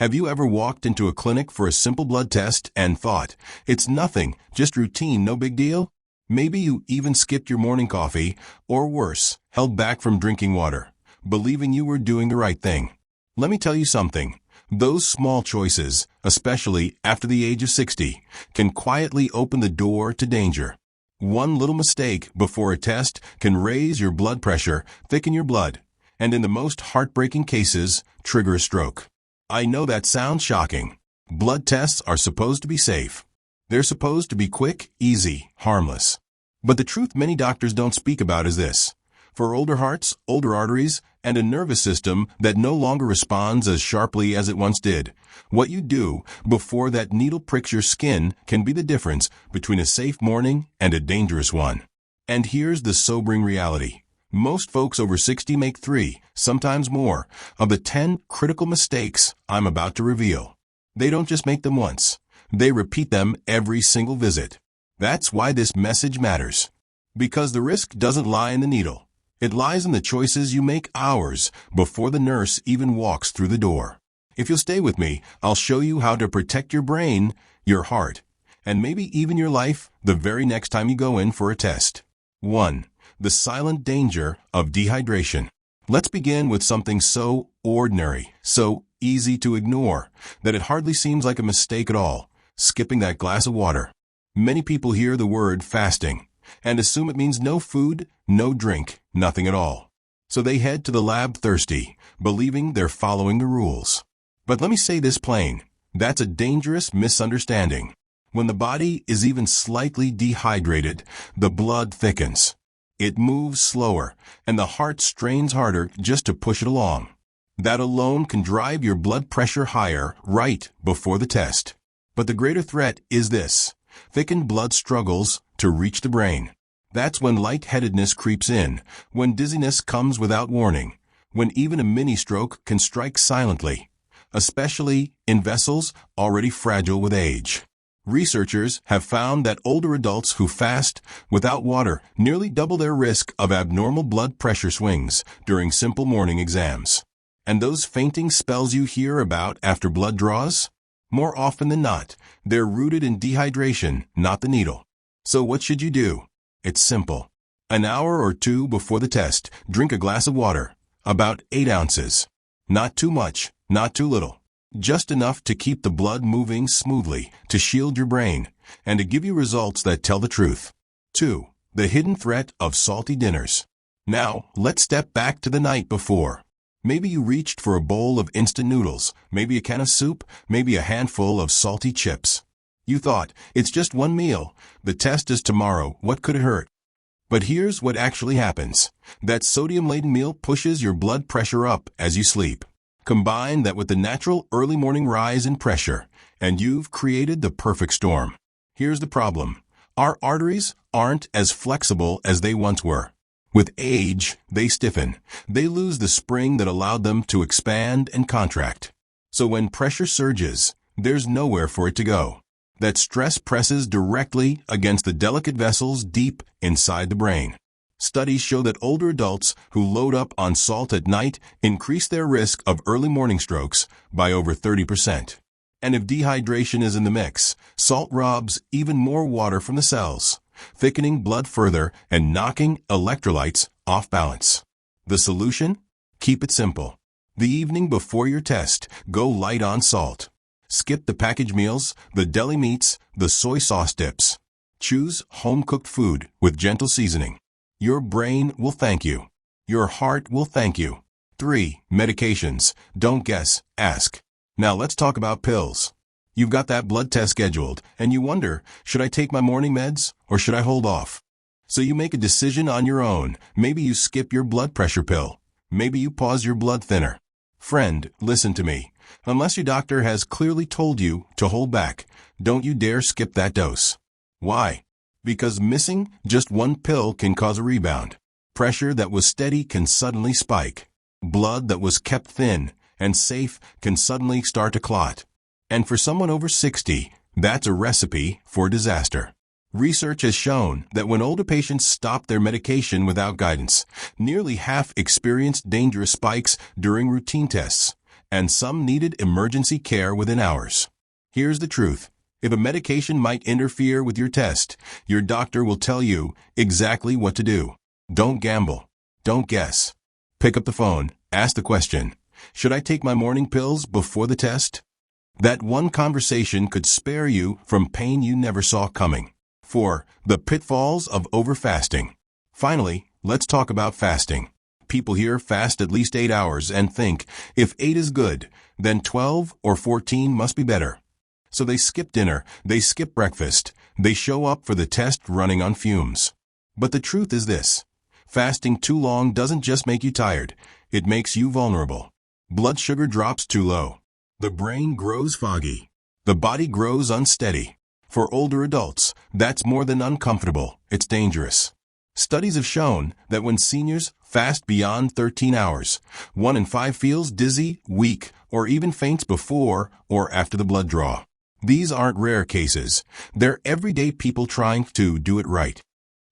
Have you ever walked into a clinic for a simple blood test and thought, it's nothing, just routine, no big deal? Maybe you even skipped your morning coffee, or worse, held back from drinking water, believing you were doing the right thing. Let me tell you something. Those small choices, especially after the age of 60, can quietly open the door to danger. One little mistake before a test can raise your blood pressure, thicken your blood, and in the most heartbreaking cases, trigger a stroke. I know that sounds shocking. Blood tests are supposed to be safe. They're supposed to be quick, easy, harmless. But the truth many doctors don't speak about is this. For older hearts, older arteries, and a nervous system that no longer responds as sharply as it once did, what you do before that needle pricks your skin can be the difference between a safe morning and a dangerous one. And here's the sobering reality. Most folks over 60 make 3, sometimes more, of the 10 critical mistakes I'm about to reveal. They don't just make them once. They repeat them every single visit. That's why this message matters. Because the risk doesn't lie in the needle. It lies in the choices you make hours before the nurse even walks through the door. If you'll stay with me, I'll show you how to protect your brain, your heart, and maybe even your life the very next time you go in for a test. 1. The silent danger of dehydration. Let's begin with something so ordinary, so easy to ignore, that it hardly seems like a mistake at all. Skipping that glass of water. Many people hear the word fasting and assume it means no food, no drink, nothing at all. So they head to the lab thirsty, believing they're following the rules. But let me say this plain. That's a dangerous misunderstanding. When the body is even slightly dehydrated, the blood thickens. It moves slower, and the heart strains harder just to push it along. That alone can drive your blood pressure higher right before the test. But the greater threat is this. Thickened blood struggles to reach the brain. That's when lightheadedness creeps in, when dizziness comes without warning, when even a mini-stroke can strike silently, especially in vessels already fragile with age. Researchers have found that older adults who fast without water nearly double their risk of abnormal blood pressure swings during simple morning exams. And those fainting spells you hear about after blood draws? More often than not, they're rooted in dehydration, not the needle. So what should you do? It's simple. An hour or two before the test, drink a glass of water, about 8 ounces. Not too much, not too little. Just enough to keep the blood moving smoothly, to shield your brain, and to give you results that tell the truth. 2. The hidden threat of salty dinners. Now, let's step back to the night before. Maybe you reached for a bowl of instant noodles, maybe a can of soup, maybe a handful of salty chips. You thought, it's just one meal. The test is tomorrow. What could it hurt? But here's what actually happens. That sodium-laden meal pushes your blood pressure up as you sleep. Combine that with the natural early morning rise in pressure, and you've created the perfect storm. Here's the problem. Our arteries aren't as flexible as they once were. With age, they stiffen. They lose the spring that allowed them to expand and contract. So when pressure surges, there's nowhere for it to go. That stress presses directly against the delicate vessels deep inside the brain. Studies show that older adults who load up on salt at night increase their risk of early morning strokes by over 30%. And if dehydration is in the mix, salt robs even more water from the cells, thickening blood further and knocking electrolytes off balance. The solution? Keep it simple. The evening before your test, go light on salt. Skip the packaged meals, the deli meats, the soy sauce dips. Choose home-cooked food with gentle seasoning. Your brain will thank you. Your heart will thank you. 3. Medications. Don't guess, ask. Now let's talk about pills. You've got that blood test scheduled, and you wonder, should I take my morning meds, or should I hold off? So you make a decision on your own. Maybe you skip your blood pressure pill. Maybe you pause your blood thinner. Friend, listen to me. Unless your doctor has clearly told you to hold back, don't you dare skip that dose. Why? Because missing just one pill can cause a rebound. Pressure that was steady can suddenly spike. Blood that was kept thin and safe can suddenly start to clot. And for someone over 60, that's a recipe for disaster. Research has shown that when older patients stop their medication without guidance, nearly half experience dangerous spikes during routine tests. and some needed emergency care within hours. Here's the truth. If a medication might interfere with your test, your doctor will tell you exactly what to do. Don't gamble. Don't guess. Pick up the phone. Ask the question, should I take my morning pills before the test? That one conversation could spare you from pain you never saw coming. 4. The pitfalls of overfasting. Finally, let's talk about fasting. People here fast at least 8 hours and think, if 8 is good, then 12 or 14 must be better. So they skip dinner, they skip breakfast, they show up for the test running on fumes. But the truth is this. Fasting too long doesn't just make you tired, it makes you vulnerable. Blood sugar drops too low. The brain grows foggy. The body grows unsteady. For older adults, that's more than uncomfortable, it's dangerous. Studies have shown that when seniors fast beyond 13 hours, 1 in 5 feels dizzy, weak, or even faints before or after the blood draw. These aren't rare cases. They're everyday people trying to do it right.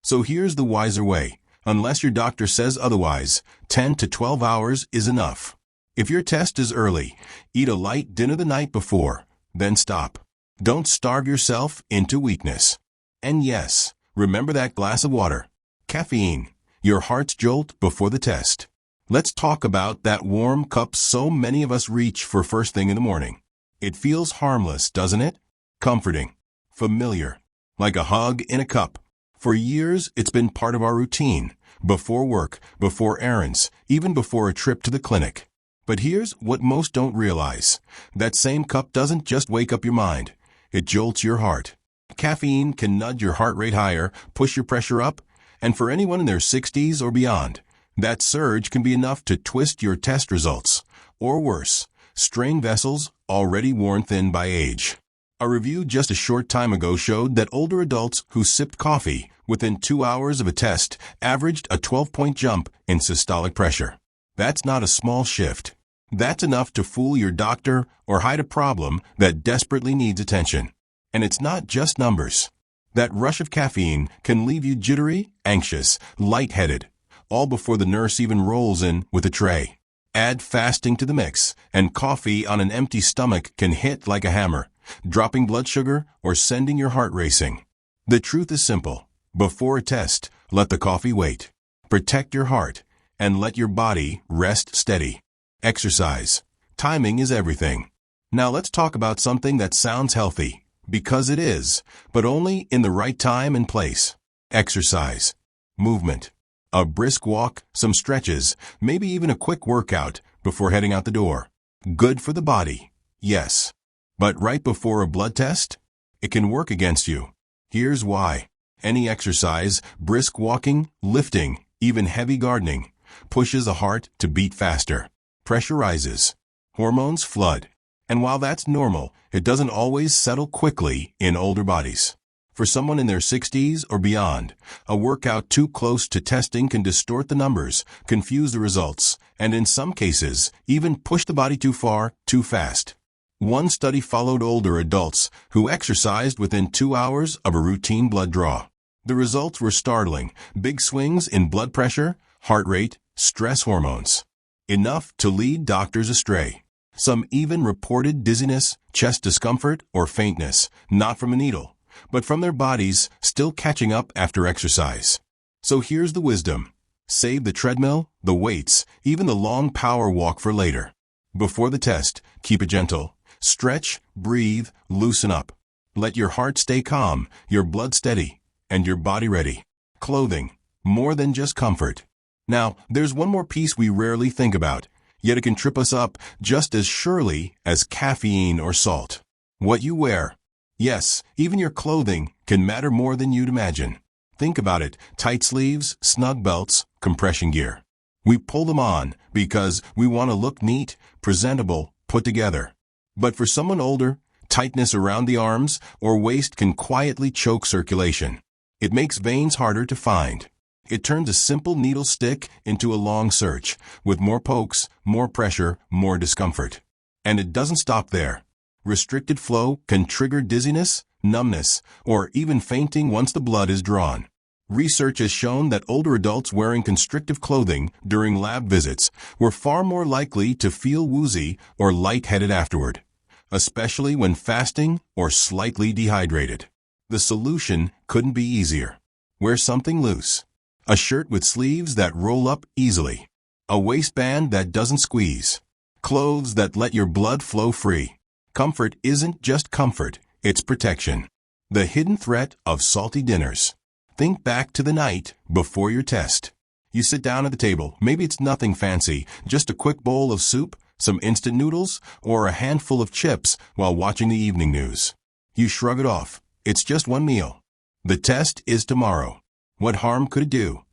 So here's the wiser way. Unless your doctor says otherwise, 10 to 12 hours is enough. If your test is early, eat a light dinner the night before, then stop. Don't starve yourself into weakness. And yes, remember that glass of water. Caffeine, your heart's jolt before the test. Let's talk about that warm cup so many of us reach for first thing in the morning. It feels harmless, doesn't it? Comforting. Familiar. Like a hug in a cup. For years, it's been part of our routine. Before work, before errands, even before a trip to the clinic. But here's what most don't realize. That same cup doesn't just wake up your mind. It jolts your heart. Caffeine can nudge your heart rate higher, push your pressure up, and for anyone in their 60s or beyond, that surge can be enough to twist your test results. Or worse, strain vessels already worn thin by age. A review just a short time ago showed that older adults who sipped coffee within 2 hours of a test averaged a 12-point jump in systolic pressure. That's not a small shift. That's enough to fool your doctor or hide a problem that desperately needs attention. And it's not just numbers. That rush of caffeine can leave you jittery, anxious, lightheaded, all before the nurse even rolls in with a tray. Add fasting to the mix, and coffee on an empty stomach can hit like a hammer, dropping blood sugar or sending your heart racing. The truth is simple. Before a test, let the coffee wait. Protect your heart, and let your body rest steady. Exercise. Timing is everything. Now let's talk about something that sounds healthy, because it is, but only in the right time and place. Exercise. Movement. A brisk walk, some stretches, maybe even a quick workout before heading out the door. Good for the body, yes. But right before a blood test, it can work against you. Here's why. Any exercise, brisk walking, lifting, even heavy gardening, pushes the heart to beat faster. Pressure rises. Hormones flood. And while that's normal, it doesn't always settle quickly in older bodies. For someone in their 60s or beyond, a workout too close to testing can distort the numbers, confuse the results, and in some cases, even push the body too far, too fast. One study followed older adults who exercised within 2 hours of a routine blood draw. The results were startling. Big swings in blood pressure, heart rate, stress hormones. Enough to lead doctors astray. Some even reported dizziness, chest discomfort, or faintness, not from a needle, but from their bodies still catching up after exercise. So here's the wisdom. Save the treadmill, the weights, even the long power walk for later. Before the test, keep it gentle. Stretch, breathe, loosen up. Let your heart stay calm, your blood steady, and your body ready. Clothing, more than just comfort. Now, there's one more piece we rarely think about, yet it can trip us up just as surely as caffeine or salt. What you wear. Yes, even your clothing can matter more than you'd imagine. Think about it, tight sleeves, snug belts, compression gear. We pull them on because we want to look neat, presentable, put together. But for someone older, tightness around the arms or waist can quietly choke circulation. It makes veins harder to find. It turns a simple needle stick into a long search, with more pokes, more pressure, more discomfort. And it doesn't stop there. Restricted flow can trigger dizziness, numbness, or even fainting once the blood is drawn. Research has shown that older adults wearing constrictive clothing during lab visits were far more likely to feel woozy or lightheaded afterward, especially when fasting or slightly dehydrated. The solution couldn't be easier. Wear something loose. A shirt with sleeves that roll up easily. A waistband that doesn't squeeze. Clothes that let your blood flow free. Comfort isn't just comfort, it's protection. The hidden threat of salty dinners. Think back to the night before your test. You sit down at the table, maybe it's nothing fancy, just a quick bowl of soup, some instant noodles, or a handful of chips while watching the evening news. You shrug it off. It's just one meal. The test is tomorrow. What harm could it do?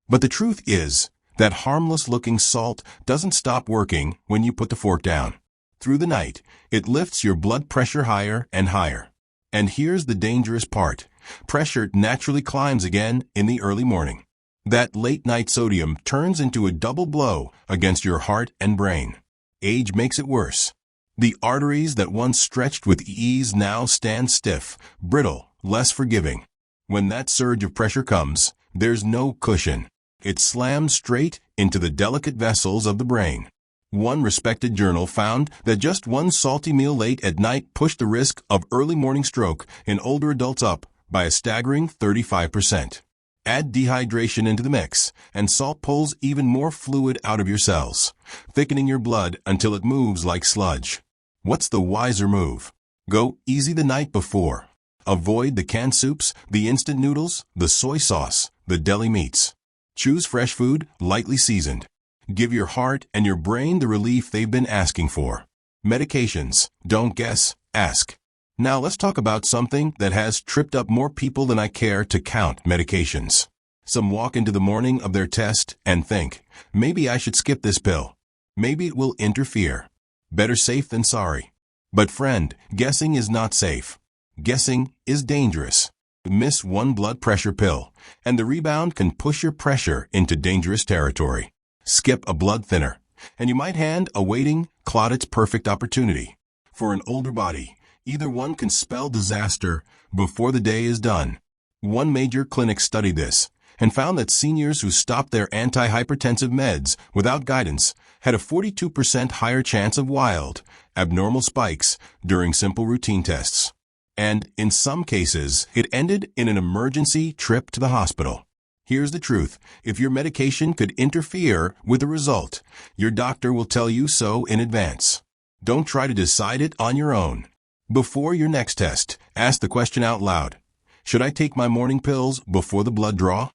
But the truth is that harmless-looking salt doesn't stop working when you put the fork down. Through the night, it lifts your blood pressure higher and higher. And here's the dangerous part. Pressure naturally climbs again in the early morning. That late-night sodium turns into a double blow against your heart and brain. Age makes it worse. The arteries that once stretched with ease now stand stiff, brittle, less forgiving. When that surge of pressure comes, there's no cushion. It slams straight into the delicate vessels of the brain. One respected journal found that just one salty meal late at night pushed the risk of early morning stroke in older adults up by a staggering 35%. Add dehydration into the mix, and salt pulls even more fluid out of your cells, thickening your blood until it moves like sludge. What's the wiser move? Go easy the night before. Avoid the canned soups, the instant noodles, the soy sauce, the deli meats. Choose fresh food, lightly seasoned. Give your heart and your brain the relief they've been asking for. Medications. Don't guess, ask. Now let's talk about something that has tripped up more people than I care to count: medications. Some walk into the morning of their test and think, maybe I should skip this pill. Maybe it will interfere. Better safe than sorry. But friend, guessing is not safe. Guessing is dangerous. Miss one blood pressure pill, and the rebound can push your pressure into dangerous territory. Skip a blood thinner, and you might hand a waiting clot its perfect opportunity. For an older body, either one can spell disaster before the day is done. One major clinic studied this and found that seniors who stopped their antihypertensive meds without guidance had a 42% higher chance of wild, abnormal spikes during simple routine tests. And in some cases, it ended in an emergency trip to the hospital. Here's the truth. If your medication could interfere with the result, your doctor will tell you so in advance. Don't try to decide it on your own. Before your next test, ask the question out loud. Should I take my morning pills before the blood draw?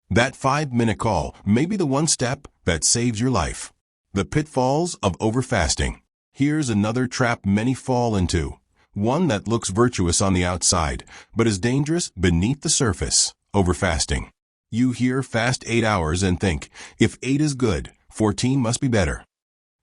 That 5-minute call may be the one step that saves your life. The pitfalls of overfasting. Here's another trap many fall into. One that looks virtuous on the outside, but is dangerous beneath the surface. Overfasting. You hear fast 8 hours and think, if 8 is good, 14 must be better.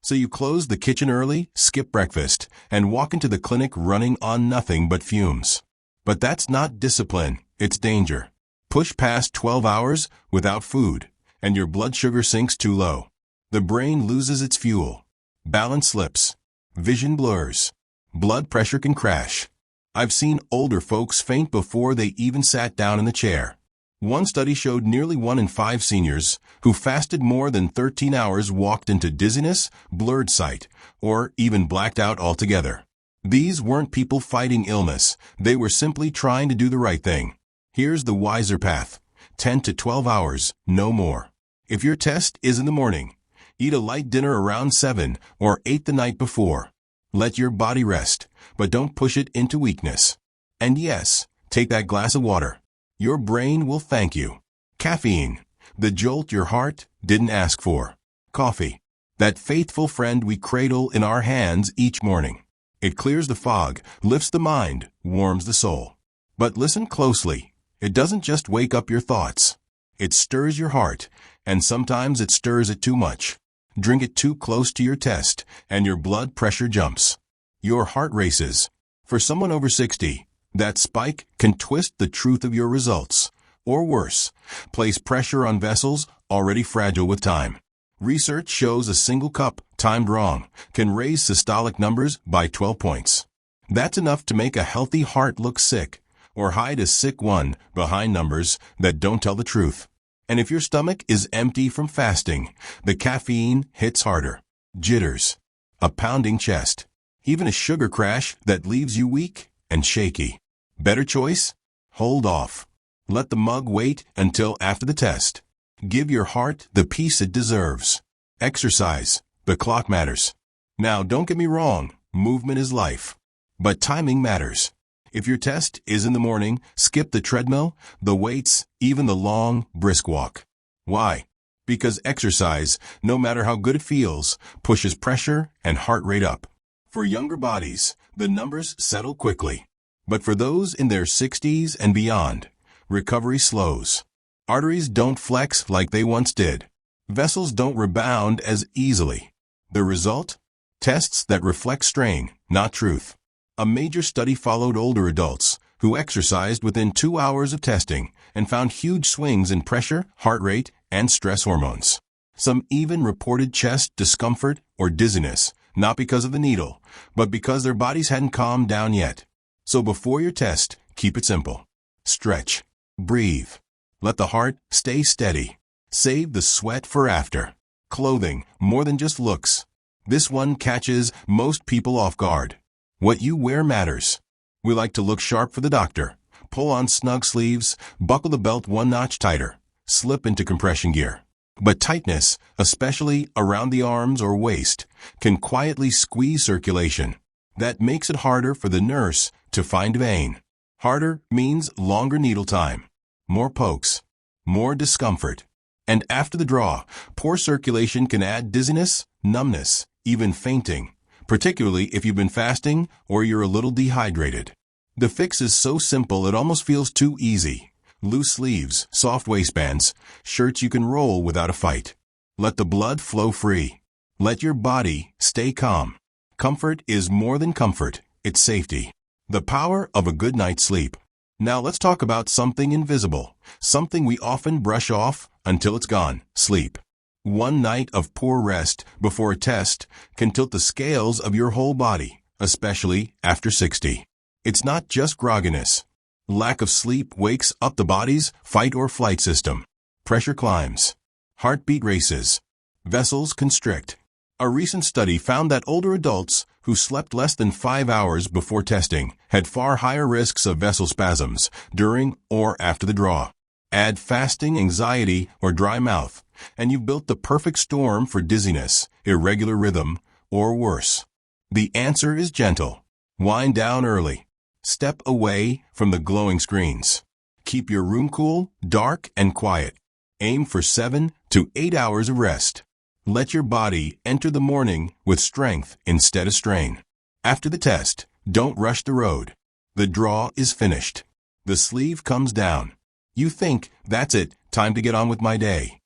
So you close the kitchen early, skip breakfast, and walk into the clinic running on nothing but fumes. But that's not discipline, it's danger. Push past 12 hours without food, and your blood sugar sinks too low. The brain loses its fuel. Balance slips. Vision blurs. Blood pressure can crash. I've seen older folks faint before they even sat down in the chair. One study showed nearly 1 in 5 seniors who fasted more than 13 hours walked into dizziness, blurred sight, or even blacked out altogether. These weren't people fighting illness. They were simply trying to do the right thing. Here's the wiser path. 10 to 12 hours, no more. If your test is in the morning, eat a light dinner around 7 or 8 the night before. Let your body rest, but don't push it into weakness. And yes, take that glass of water. Your brain will thank you. Caffeine, the jolt your heart didn't ask for. Coffee, that faithful friend we cradle in our hands each morning. It clears the fog, lifts the mind, warms the soul. But listen closely. It doesn't just wake up your thoughts. It stirs your heart, and sometimes it stirs it too much. Drink it too close to your test, and your blood pressure jumps. Your heart races. For someone over 60, that spike can twist the truth of your results. Or worse, place pressure on vessels already fragile with time. Research shows a single cup, timed wrong, can raise systolic numbers by 12 points. That's enough to make a healthy heart look sick, or hide a sick one behind numbers that don't tell the truth. And if your stomach is empty from fasting, the caffeine hits harder. Jitters, a pounding chest, even a sugar crash that leaves you weak and shaky. Better choice? Hold off. Let the mug wait until after the test. Give your heart the peace it deserves. Exercise. The clock matters. Now, don't get me wrong, movement is life. But timing matters. If your test is in the morning, skip the treadmill, the weights, even the long, brisk walk. Why? Because exercise, no matter how good it feels, pushes pressure and heart rate up. For younger bodies, the numbers settle quickly. But for those in their 60s and beyond, recovery slows. Arteries don't flex like they once did. Vessels don't rebound as easily. The result? Tests that reflect strain, not truth. A major study followed older adults who exercised within 2 hours of testing and found huge swings in pressure, heart rate, and stress hormones. Some even reported chest discomfort or dizziness, not because of the needle, but because their bodies hadn't calmed down yet. So before your test, keep it simple. Stretch. Breathe. Let the heart stay steady. Save the sweat for after. Clothing, more than just looks. This one catches most people off guard. What you wear matters. We like to look sharp for the doctor. Pull on snug sleeves, buckle the belt one notch tighter, slip into compression gear. But tightness, especially around the arms or waist, can quietly squeeze circulation. That makes it harder for the nurse to find vein. Harder means longer needle time, more pokes, more discomfort. And after the draw, poor circulation can add dizziness, numbness, even fainting, particularly if you've been fasting or you're a little dehydrated. The fix is so simple it almost feels too easy. Loose sleeves, soft waistbands, shirts you can roll without a fight. Let the blood flow free. Let your body stay calm. Comfort is more than comfort, it's safety. The power of a good night's sleep. Now let's talk about something invisible, something we often brush off until it's gone, sleep. One night of poor rest before a test can tilt the scales of your whole body, especially after 60. It's not just grogginess. Lack of sleep wakes up the body's fight or flight system. Pressure climbs. Heartbeat races. Vessels constrict. A recent study found that older adults who slept less than 5 hours before testing had far higher risks of vessel spasms during or after the draw. Add fasting, anxiety, or dry mouth, and you've built the perfect storm for dizziness, irregular rhythm, or worse. The answer is gentle. Wind down early. Step away from the glowing screens. Keep your room cool, dark, and quiet. Aim for 7 to 8 hours of rest. Let your body enter the morning with strength instead of strain. After the test, don't rush the road. The draw is finished. The sleeve comes down. You think, that's it, time to get on with my day.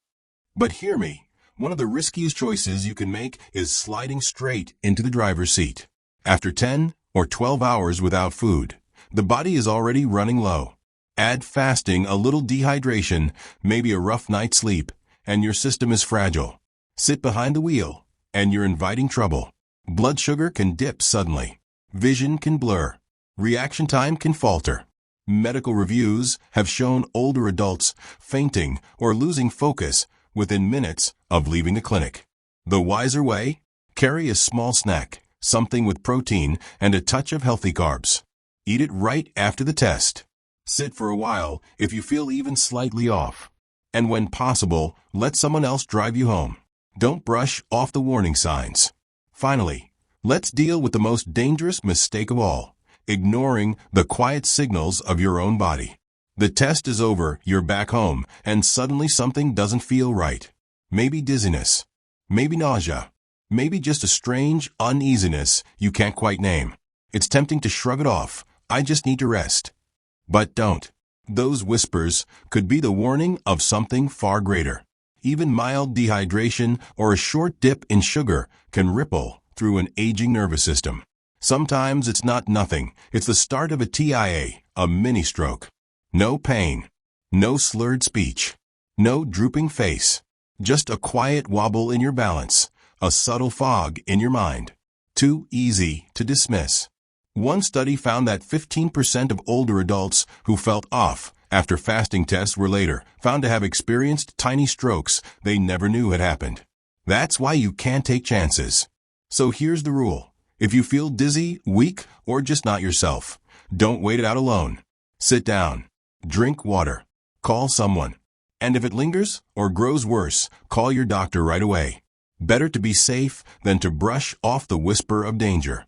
But hear me, one of the riskiest choices you can make is sliding straight into the driver's seat. After 10 or 12 hours without food, the body is already running low. Add fasting, a little dehydration, maybe a rough night's sleep, and your system is fragile. Sit behind the wheel, and you're inviting trouble. Blood sugar can dip suddenly. Vision can blur. Reaction time can falter. Medical reviews have shown older adults fainting or losing focus within minutes of leaving the clinic. The wiser way? Carry a small snack, something with protein and a touch of healthy carbs. Eat it right after the test. Sit for a while if you feel even slightly off. And when possible, let someone else drive you home. Don't brush off the warning signs. Finally, let's deal with the most dangerous mistake of all, ignoring the quiet signals of your own body. The test is over, you're back home, and suddenly something doesn't feel right. Maybe dizziness, maybe nausea, maybe just a strange uneasiness you can't quite name. It's tempting to shrug it off. I just need to rest. But don't. Those whispers could be the warning of something far greater. Even mild dehydration or a short dip in sugar can ripple through an aging nervous system. Sometimes it's not nothing. It's the start of a TIA, a mini-stroke. No pain, no slurred speech, no drooping face. Just a quiet wobble in your balance, a subtle fog in your mind. Too easy to dismiss. One study found that 15% of older adults who felt off after fasting tests were later found to have experienced tiny strokes they never knew had happened. That's why you can't take chances. So here's the rule. If you feel dizzy, weak, or just not yourself, don't wait it out alone. Sit down. Drink water. Call someone. And if it lingers or grows worse, call your doctor right away. Better to be safe than to brush off the whisper of danger.